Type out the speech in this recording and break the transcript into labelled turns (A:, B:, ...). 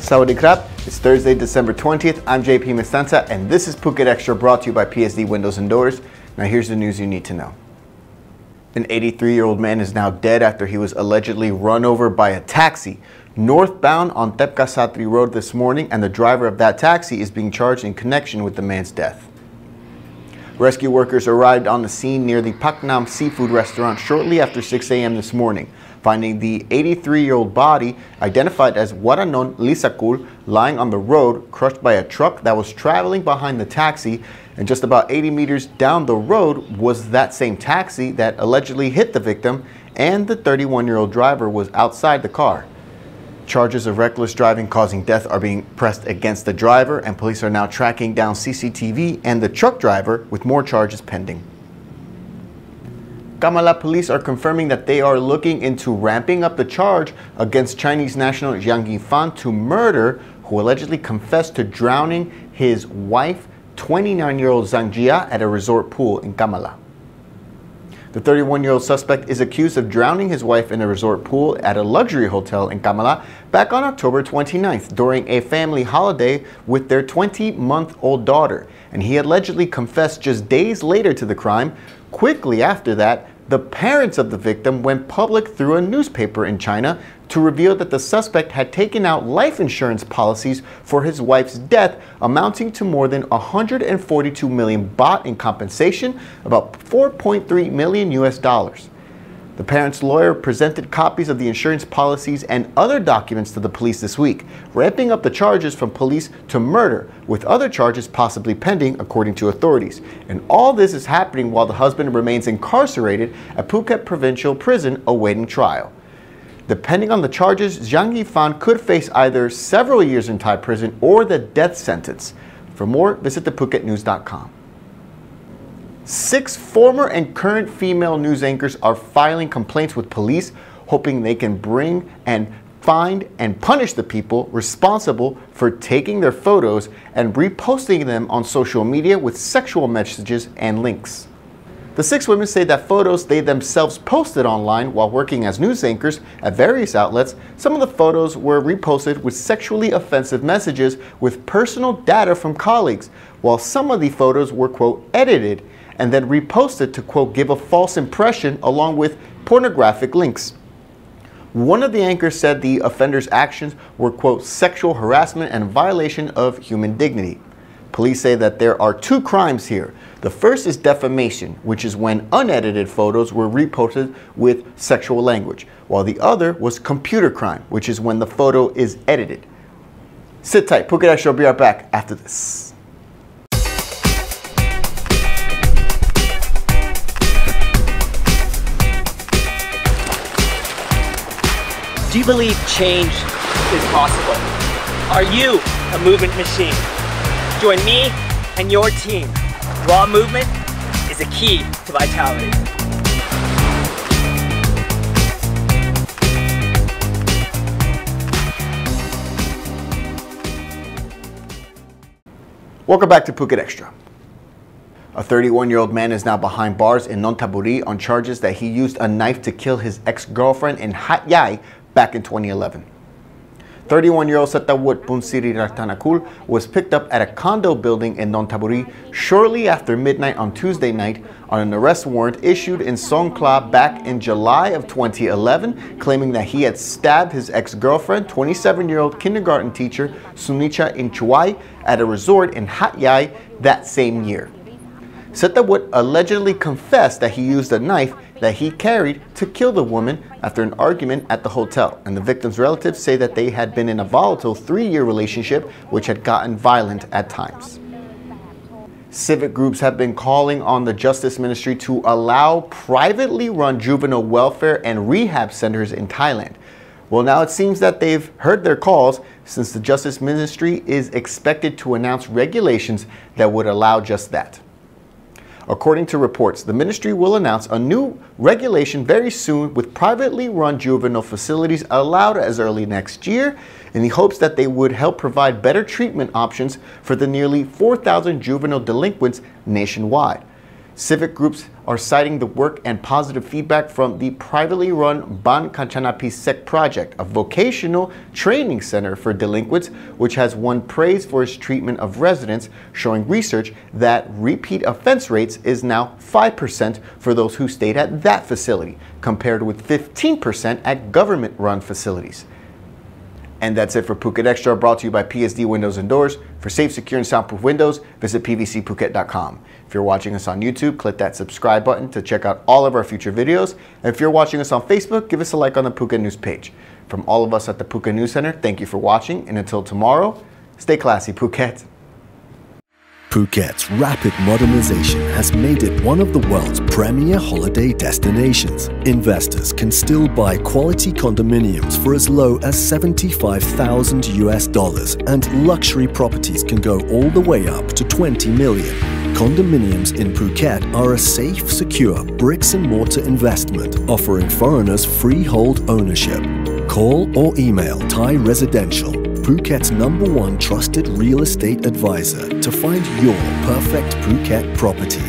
A: Sawadee krap, it's Thursday, December 20th. I'm JP Mestanza, and this is Phuket Extra, brought to you by PSD Windows and Doors. Now here's the news you need to know. An 83-year-old man is now dead after he was allegedly run over by a taxi northbound on Tepka Satri Road this morning, and the driver of that taxi is being charged in connection with the man's death. Rescue workers arrived on the scene near the Paknam seafood restaurant shortly after 6 a.m. this morning, finding the 83-year-old body, identified as Waranon Lisakul, lying on the road, crushed by a truck that was traveling behind the taxi. And just about 80 meters down the road was that same taxi that allegedly hit the victim, and the 31-year-old driver was outside the car. Charges of reckless driving causing death are being pressed against the driver, and police are now tracking down CCTV and the truck driver, with more charges pending. Kamala police are confirming that they are looking into ramping up the charge against Chinese national Zhang Yifan to murder, who allegedly confessed to drowning his wife, 29-year-old Zhang Jia, at a resort pool in Kamala. The 31-year-old suspect is accused of drowning his wife in a resort pool at a luxury hotel in Kamala back on October 29th during a family holiday with their 20-month-old daughter, and he allegedly confessed just days later to the crime. Quickly after that, the parents of the victim went public through a newspaper in China to reveal that the suspect had taken out life insurance policies for his wife's death, amounting to more than 142 million baht in compensation, about 4.3 million US dollars. The parents' lawyer presented copies of the insurance policies and other documents to the police this week, ramping up the charges from police to murder, with other charges possibly pending, according to authorities. And all this is happening while the husband remains incarcerated at Phuket Provincial Prison awaiting trial. Depending on the charges, Zhang Yifan could face either several years in Thai prison or the death sentence. For more, visit thephuketnews.com. 6 former and current female news anchors are filing complaints with police, hoping they can bring and find and punish the people responsible for taking their photos and reposting them on social media with sexual messages and links. The 6 women say that photos they themselves posted online while working as news anchors at various outlets, some of the photos were reposted with sexually offensive messages with personal data from colleagues, while some of the photos were, quote, edited and then reposted to, quote, give a false impression along with pornographic links. One of the anchors said the offender's actions were, quote, sexual harassment and violation of human dignity. Police say that there are 2 crimes here. The first is defamation, which is when unedited photos were reposted with sexual language, while the other was computer crime, which is when the photo is edited. Sit tight, Phuket Extra will be right back after this.
B: Do you believe change is possible? Are you a movement machine? Join me and your team. Raw movement is a key to vitality.
A: Welcome back to Phuket Extra. A 31-year-old man is now behind bars in Nonthaburi on charges that he used a knife to kill his ex-girlfriend in Hat Yai back in 2011. 31-year-old Setawut Punsiri Ratanakul was picked up at a condo building in Nonthaburi shortly after midnight on Tuesday night on an arrest warrant issued in Songkhla back in July of 2011, claiming that he had stabbed his ex-girlfriend, 27-year-old kindergarten teacher Sunicha Inchuai, at a resort in Hat Yai that same year. Setawut allegedly confessed that he used a knife that he carried to kill the woman after an argument at the hotel, and the victim's relatives say that they had been in a volatile 3-year relationship which had gotten violent at times. Civic groups have been calling on the Justice Ministry to allow privately run juvenile welfare and rehab centers in Thailand. Well, now it seems that they've heard their calls, since the Justice Ministry is expected to announce regulations that would allow just that. According to reports, the ministry will announce a new regulation very soon, with privately run juvenile facilities allowed as early next year, in the hopes that they would help provide better treatment options for the nearly 4,000 juvenile delinquents nationwide. Civic groups are citing the work and positive feedback from the privately run Ban Kanchanappi Sek Project, a vocational training center for delinquents, which has won praise for its treatment of residents, showing research that repeat offense rates is now 5% for those who stayed at that facility, compared with 15% at government-run facilities. And that's it for Phuket Extra, brought to you by PSD Windows and Doors. For safe, secure, and soundproof windows, visit pvcphuket.com. If you're watching us on YouTube, click that subscribe button to check out all of our future videos. And if you're watching us on Facebook, give us a like on the Phuket News page. From all of us at the Phuket News Center, thank you for watching, and until tomorrow, stay classy, Phuket.
C: Phuket's rapid modernization has made it one of the world's premier holiday destinations. Investors can still buy quality condominiums for as low as $75,000 and luxury properties can go all the way up to 20 million. Condominiums in Phuket are a safe, secure bricks-and-mortar investment offering foreigners freehold ownership. Call or email Thai Residential, Phuket's #1 trusted real estate advisor, to find your perfect Phuket property.